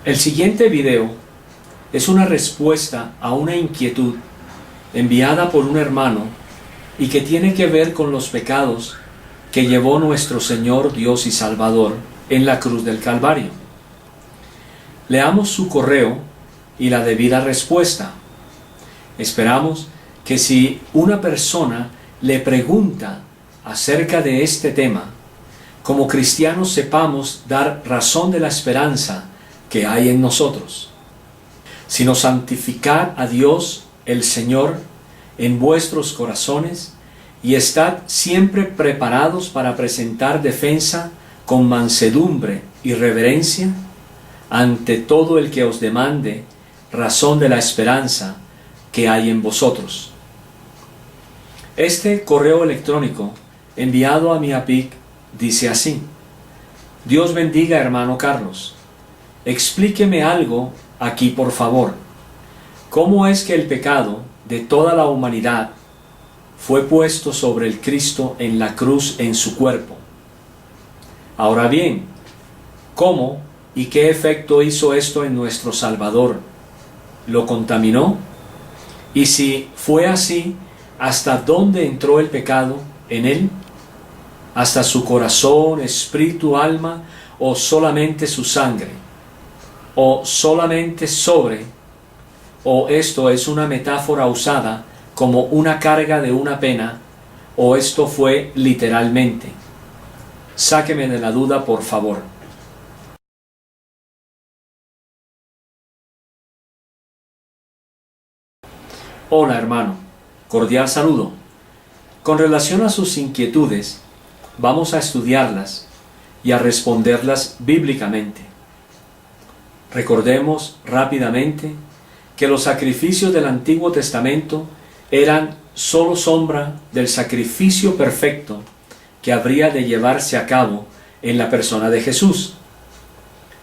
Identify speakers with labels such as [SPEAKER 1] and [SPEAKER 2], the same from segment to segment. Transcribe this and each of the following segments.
[SPEAKER 1] El siguiente video es una respuesta a una inquietud enviada por un hermano y que tiene que ver con los pecados que llevó nuestro Señor Dios y Salvador en la cruz del Calvario. Leamos su correo y la debida respuesta. Esperamos que si una persona le pregunta acerca de este tema, como cristianos sepamos dar razón de la esperanza que hay en nosotros, sino santificad a Dios el Señor en vuestros corazones y estad siempre preparados para presentar defensa con mansedumbre y reverencia ante todo el que os demande razón de la esperanza que hay en vosotros. Este correo electrónico enviado a mi APIC dice así: Dios bendiga, hermano Carlos. Explíqueme algo aquí, por favor. ¿Cómo es que el pecado de toda la humanidad fue puesto sobre el Cristo en la cruz en su cuerpo? Ahora bien, ¿cómo y qué efecto hizo esto en nuestro Salvador? ¿Lo contaminó? Y si fue así, ¿hasta dónde entró el pecado en él? ¿Hasta su corazón, espíritu, alma, o solamente su sangre? ¿O solamente sobre? ¿O esto es una metáfora usada como una carga de una pena? ¿O esto fue literalmente? Sáqueme de la duda, por favor. Hola, hermano. Cordial saludo. Con relación a sus inquietudes, vamos a estudiarlas y a responderlas bíblicamente. Recordemos rápidamente que los sacrificios del Antiguo Testamento eran solo sombra del sacrificio perfecto que habría de llevarse a cabo en la persona de Jesús,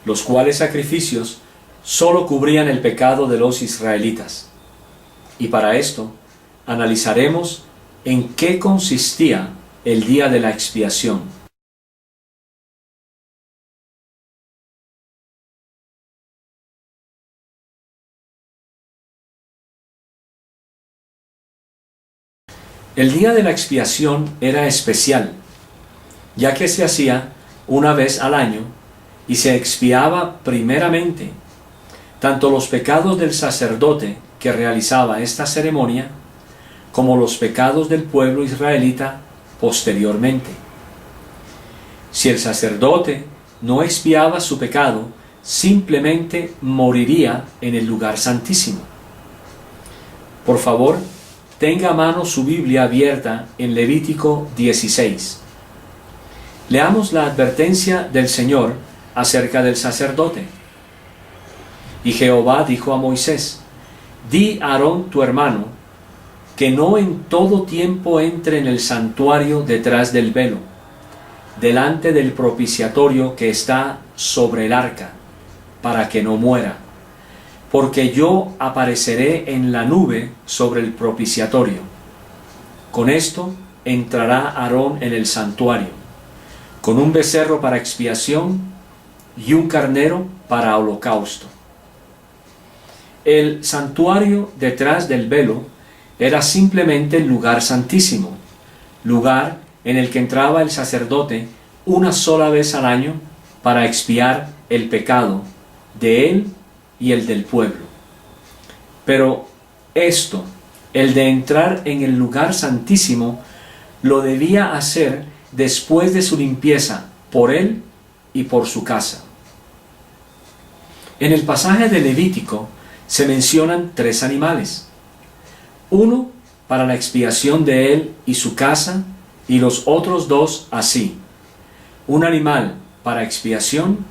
[SPEAKER 1] los cuales sacrificios solo cubrían el pecado de los israelitas. Y para esto analizaremos en qué consistía el día de la expiación. El día de la expiación era especial, ya que se hacía una vez al año y se expiaba primeramente tanto los pecados del sacerdote que realizaba esta ceremonia como los pecados del pueblo israelita posteriormente. Si el sacerdote no expiaba su pecado, simplemente moriría en el lugar santísimo. Por favor, tenga a mano su Biblia abierta en Levítico 16. Leamos la advertencia del Señor acerca del sacerdote. Y Jehová dijo a Moisés: Di a Aarón tu hermano que no en todo tiempo entre en el santuario detrás del velo, delante del propiciatorio que está sobre el arca, para que no muera, porque yo apareceré en la nube sobre el propiciatorio. Con esto entrará Aarón en el santuario, con un becerro para expiación y un carnero para holocausto. El santuario detrás del velo era simplemente el lugar santísimo, lugar en el que entraba el sacerdote una sola vez al año para expiar el pecado de él y el del pueblo. Pero esto, el de entrar en el lugar santísimo, lo debía hacer después de su limpieza por él y por su casa. En el pasaje de Levítico se mencionan 3 animales: uno para la expiación de él y su casa, y los otros 2 así: un animal para expiación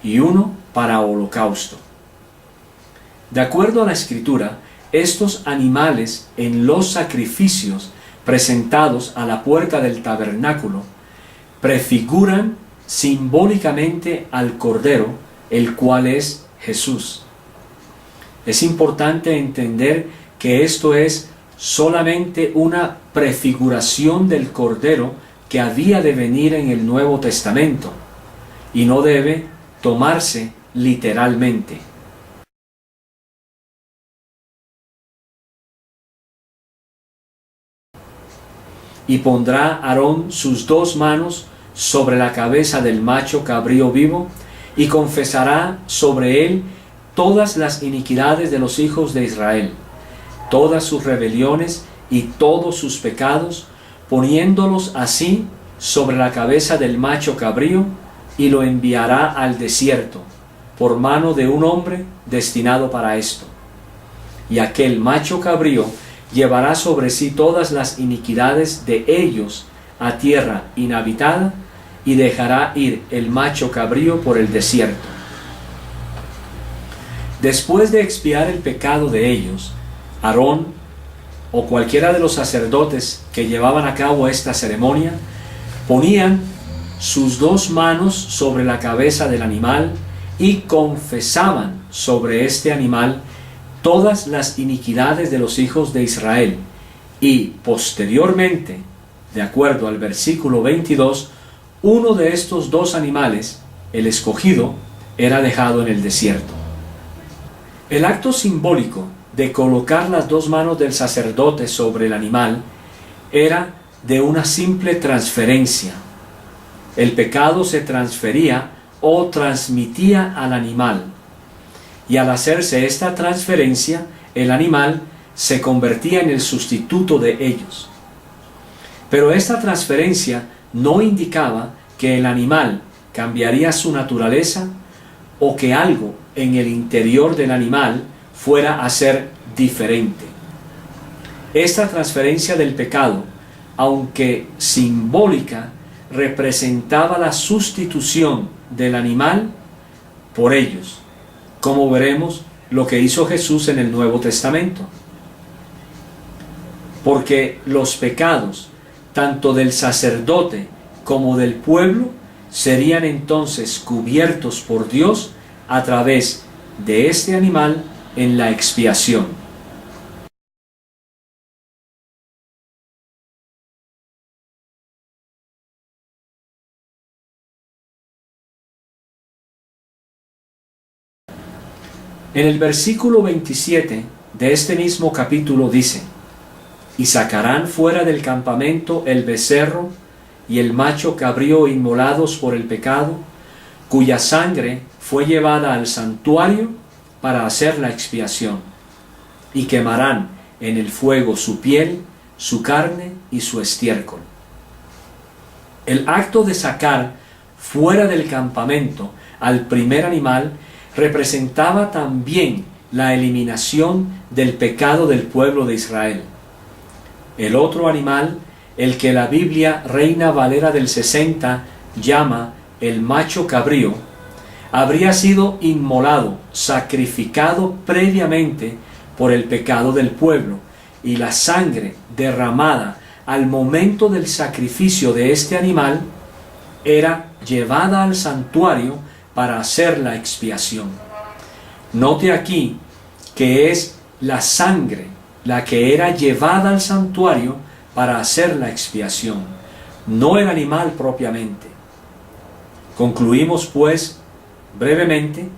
[SPEAKER 1] y uno para holocausto. De acuerdo a la Escritura, estos animales en los sacrificios presentados a la puerta del tabernáculo prefiguran simbólicamente al Cordero, el cual es Jesús. Es importante entender que esto es solamente una prefiguración del Cordero que había de venir en el Nuevo Testamento y no debe tomarse literalmente. Y pondrá Aarón sus 2 manos sobre la cabeza del macho cabrío vivo, y confesará sobre él todas las iniquidades de los hijos de Israel, todas sus rebeliones y todos sus pecados, poniéndolos así sobre la cabeza del macho cabrío, y lo enviará al desierto, por mano de un hombre destinado para esto. Y aquel macho cabrío llevará sobre sí todas las iniquidades de ellos a tierra inhabitada, y dejará ir el macho cabrío por el desierto. Después de expiar el pecado de ellos, Aarón o cualquiera de los sacerdotes que llevaban a cabo esta ceremonia ponían sus 2 manos sobre la cabeza del animal y confesaban sobre este animal todas las iniquidades de los hijos de Israel, y posteriormente, de acuerdo al versículo 22, uno de estos 2 animales, el escogido, era dejado en el desierto. El acto simbólico de colocar las 2 manos del sacerdote sobre el animal era de una simple transferencia. El pecado se transfería o transmitía al animal, y al hacerse esta transferencia, el animal se convertía en el sustituto de ellos. Pero esta transferencia no indicaba que el animal cambiaría su naturaleza o que algo en el interior del animal fuera a ser diferente. Esta transferencia del pecado, aunque simbólica, representaba la sustitución del animal por ellos, como veremos lo que hizo Jesús en el Nuevo Testamento. Porque los pecados, tanto del sacerdote como del pueblo, serían entonces cubiertos por Dios a través de este animal en la expiación. En el versículo 27 de este mismo capítulo dice: y sacarán fuera del campamento el becerro y el macho cabrío inmolados por el pecado, cuya sangre fue llevada al santuario para hacer la expiación, y quemarán en el fuego su piel, su carne y su estiércol. El acto de sacar fuera del campamento al primer animal representaba también la eliminación del pecado del pueblo de Israel. El otro animal, el que la Biblia Reina Valera del 60 llama el macho cabrío, habría sido inmolado, sacrificado previamente por el pecado del pueblo, y la sangre derramada al momento del sacrificio de este animal era llevada al santuario para hacer la expiación. Note aquí que es la sangre la que era llevada al santuario para hacer la expiación, no el animal propiamente. Concluimos pues brevemente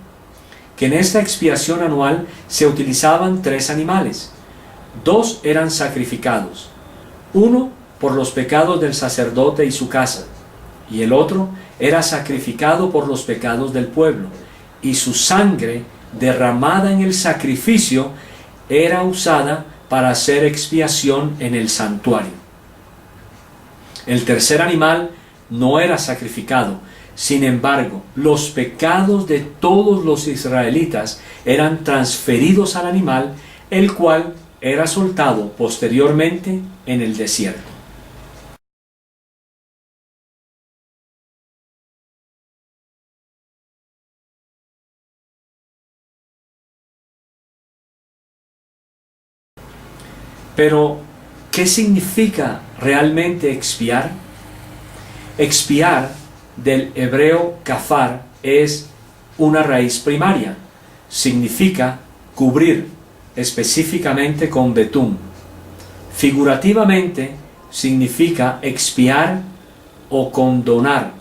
[SPEAKER 1] que en esta expiación anual se utilizaban 3 animales. 2 eran sacrificados, uno por los pecados del sacerdote y su casa, y el otro era sacrificado por los pecados del pueblo, y su sangre derramada en el sacrificio era usada para hacer expiación en el santuario. El tercer animal no era sacrificado. Sin embargo, los pecados de todos los israelitas eran transferidos al animal, el cual era soltado posteriormente en el desierto. Pero, ¿qué significa realmente expiar? Expiar, del hebreo kafar, es una raíz primaria. Significa cubrir, específicamente con betún. Figurativamente, significa expiar o condonar,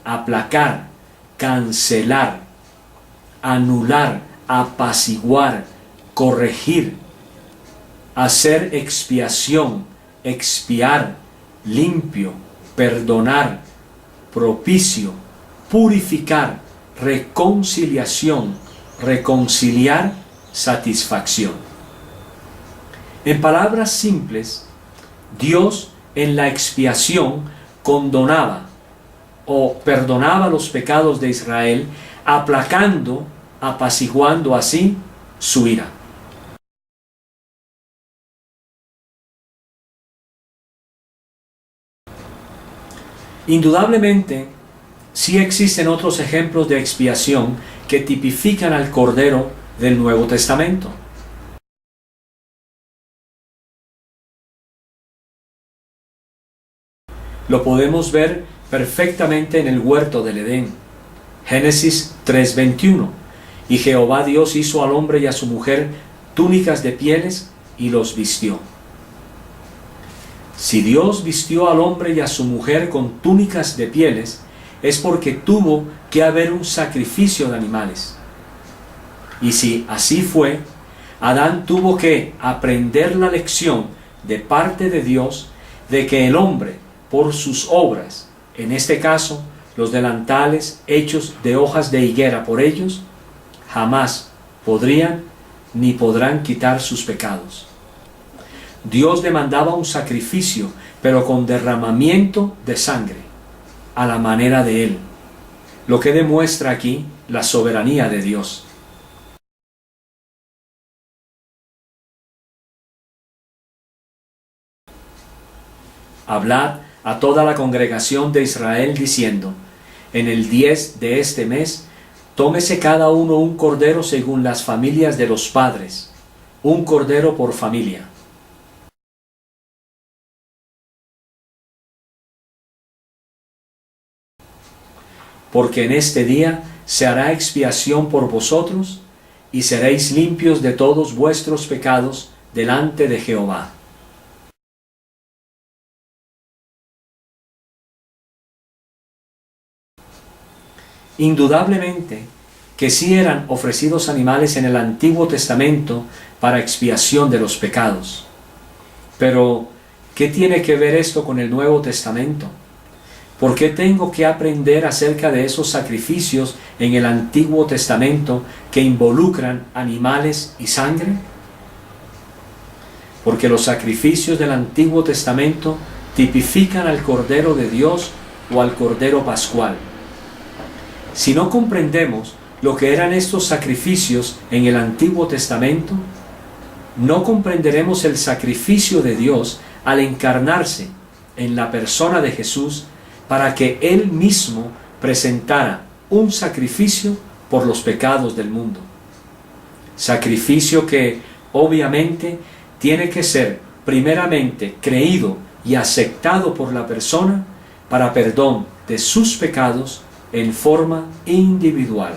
[SPEAKER 1] aplacar, cancelar. anular, apaciguar, corregir, hacer expiación, expiar, limpio, perdonar, propicio, purificar, reconciliación, reconciliar, satisfacción. En palabras simples, Dios en la expiación condonaba o perdonaba los pecados de Israel, aplacando, apaciguando así su ira. Indudablemente, sí existen otros ejemplos de expiación que tipifican al Cordero del Nuevo Testamento. Lo podemos ver perfectamente en el huerto del Edén. Génesis 3:21. Y Jehová Dios hizo al hombre y a su mujer túnicas de pieles y los vistió. Si Dios vistió al hombre y a su mujer con túnicas de pieles, es porque tuvo que haber un sacrificio de animales. Y si así fue, Adán tuvo que aprender la lección de parte de Dios de que el hombre, por sus obras, en este caso los delantales hechos de hojas de higuera por ellos, jamás podrían ni podrán quitar sus pecados. Dios demandaba un sacrificio, pero con derramamiento de sangre, a la manera de Él, lo que demuestra aquí la soberanía de Dios. Hablad a toda la congregación de Israel diciendo: en el 10 de este mes, tómese cada uno un cordero según las familias de los padres, un cordero por familia. Porque en este día se hará expiación por vosotros, y seréis limpios de todos vuestros pecados delante de Jehová. Indudablemente que sí eran ofrecidos animales en el Antiguo Testamento para expiación de los pecados. Pero, ¿qué tiene que ver esto con el Nuevo Testamento? ¿Por qué tengo que aprender acerca de esos sacrificios en el Antiguo Testamento que involucran animales y sangre? Porque los sacrificios del Antiguo Testamento tipifican al Cordero de Dios o al Cordero Pascual. Si no comprendemos lo que eran estos sacrificios en el Antiguo Testamento, no comprenderemos el sacrificio de Dios al encarnarse en la persona de Jesús para que Él mismo presentara un sacrificio por los pecados del mundo. Sacrificio que, obviamente, tiene que ser primeramente creído y aceptado por la persona para perdón de sus pecados en forma individual.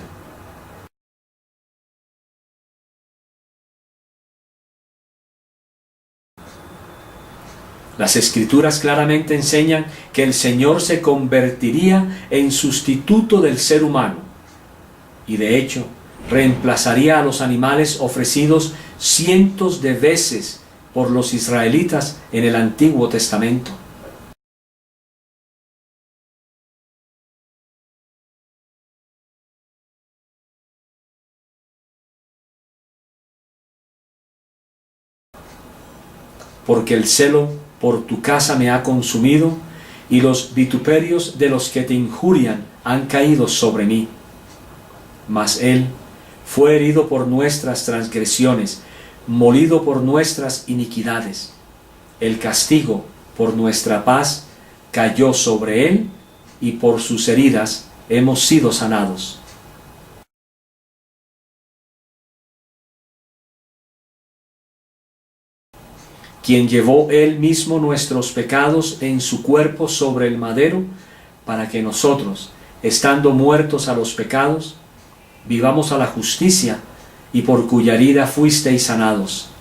[SPEAKER 1] Las Escrituras claramente enseñan que el Señor se convertiría en sustituto del ser humano y de hecho reemplazaría a los animales ofrecidos cientos de veces por los israelitas en el Antiguo Testamento. Porque el celo por tu casa me ha consumido, y los vituperios de los que te injurian han caído sobre mí. Mas Él fue herido por nuestras transgresiones, molido por nuestras iniquidades. El castigo por nuestra paz cayó sobre Él, y por sus heridas hemos sido sanados. Quien llevó Él mismo nuestros pecados en su cuerpo sobre el madero, para que nosotros, estando muertos a los pecados, vivamos a la justicia, y por cuya herida fuisteis sanados.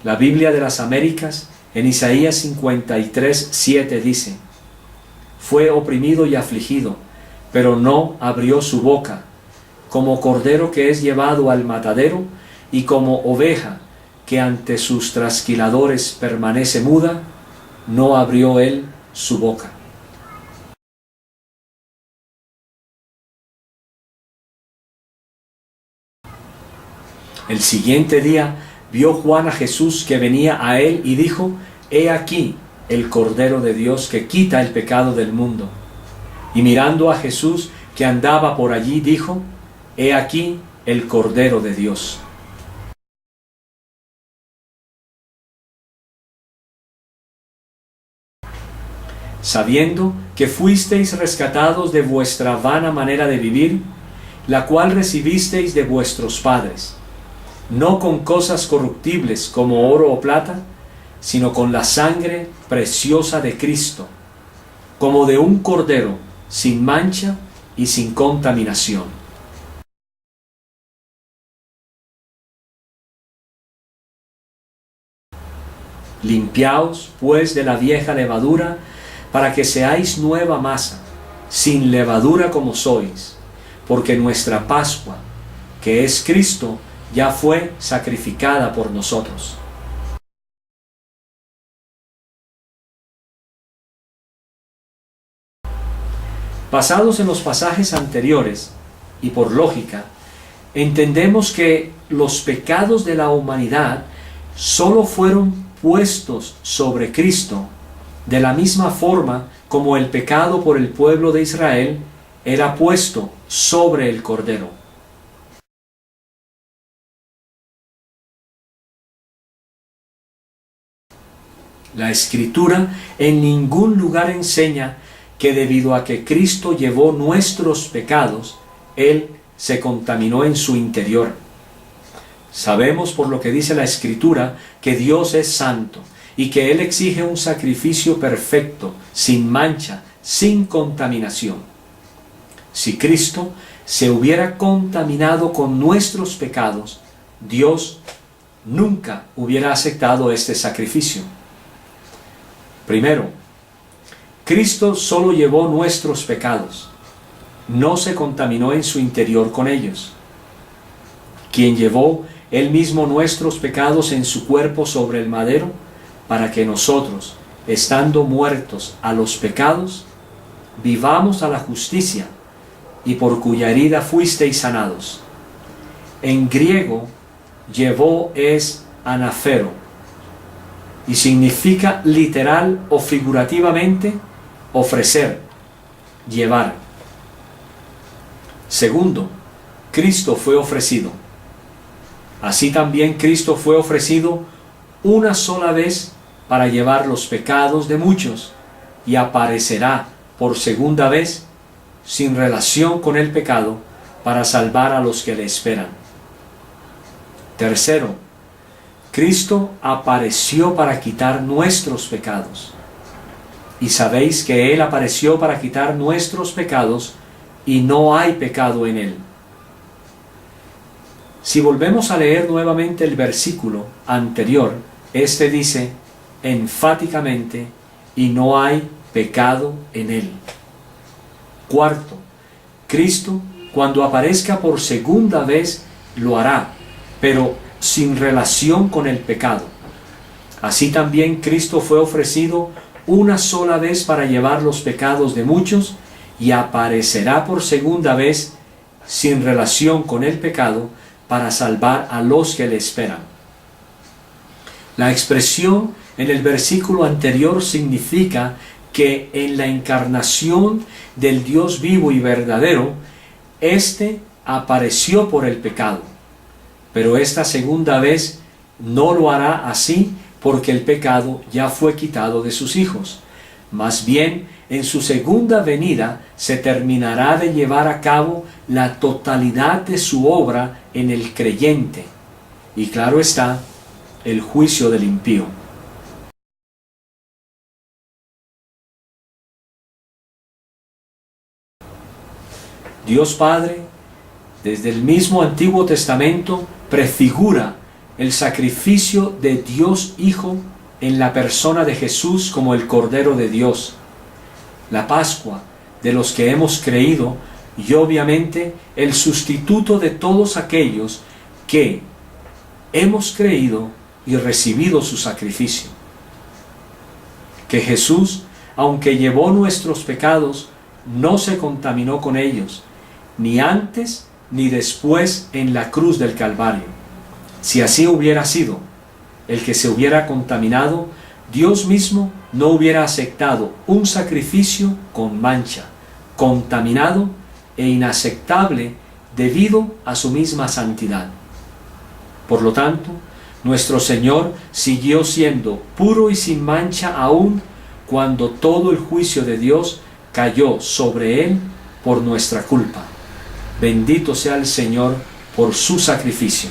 [SPEAKER 1] La Biblia de las Américas En Isaías 53:7 dice: fue oprimido y afligido, pero no abrió su boca, como cordero que es llevado al matadero, y como oveja que ante sus trasquiladores permanece muda, no abrió él su boca. El siguiente día vio Juan a Jesús que venía a él y dijo: he aquí el Cordero de Dios que quita el pecado del mundo. Y mirando a Jesús que andaba por allí, dijo: he aquí el Cordero de Dios. Sabiendo que fuisteis rescatados de vuestra vana manera de vivir, la cual recibisteis de vuestros padres, no con cosas corruptibles como oro o plata, sino con la sangre preciosa de Cristo, como de un cordero sin mancha y sin contaminación. Limpiaos pues de la vieja levadura, para que seáis nueva masa, sin levadura como sois, porque nuestra Pascua, que es Cristo, ya fue sacrificada por nosotros. Basados en los pasajes anteriores, y por lógica, entendemos que los pecados de la humanidad solo fueron puestos sobre Cristo, de la misma forma como el pecado por el pueblo de Israel era puesto sobre el Cordero. La Escritura en ningún lugar enseña que debido a que Cristo llevó nuestros pecados, Él se contaminó en su interior. Sabemos por lo que dice la Escritura que Dios es santo y que Él exige un sacrificio perfecto, sin mancha, sin contaminación. Si Cristo se hubiera contaminado con nuestros pecados, Dios nunca hubiera aceptado este sacrificio. Primero, Cristo solo llevó nuestros pecados, no se contaminó en su interior con ellos. Quien llevó Él mismo nuestros pecados en su cuerpo sobre el madero, para que nosotros, estando muertos a los pecados, vivamos a la justicia, y por cuya herida fuisteis sanados. En griego, llevó es anafero, y significa literal o figurativamente ofrecer, llevar. Segundo, Cristo fue ofrecido. Así también Cristo fue ofrecido una sola vez para llevar los pecados de muchos, y aparecerá por segunda vez sin relación con el pecado para salvar a los que le esperan. Tercero, Cristo apareció para quitar nuestros pecados. Y sabéis que Él apareció para quitar nuestros pecados, y no hay pecado en Él. Si volvemos a leer nuevamente el versículo anterior, este dice enfáticamente: y no hay pecado en Él. Cuarto, Cristo, cuando aparezca por segunda vez, lo hará, pero sin relación con el pecado. Así también Cristo fue ofrecido una sola vez para llevar los pecados de muchos, y aparecerá por segunda vez sin relación con el pecado para salvar a los que le esperan. La expresión en el versículo anterior significa que en la encarnación del Dios vivo y verdadero, éste apareció por el pecado. Pero esta segunda vez no lo hará así, porque el pecado ya fue quitado de sus hijos. Más bien, en su segunda venida se terminará de llevar a cabo la totalidad de su obra en el creyente. Y claro está, el juicio del impío. Dios Padre, desde el mismo Antiguo Testamento, prefigura el sacrificio de Dios Hijo en la persona de Jesús como el Cordero de Dios, la Pascua de los que hemos creído y obviamente el sustituto de todos aquellos que hemos creído y recibido su sacrificio. Que Jesús, aunque llevó nuestros pecados, no se contaminó con ellos, ni antes ni después en la cruz del Calvario. Si así hubiera sido, el que se hubiera contaminado, Dios mismo no hubiera aceptado un sacrificio con mancha, contaminado e inaceptable debido a su misma santidad. Por lo tanto, nuestro Señor siguió siendo puro y sin mancha aún cuando todo el juicio de Dios cayó sobre Él por nuestra culpa. Bendito sea el Señor por su sacrificio.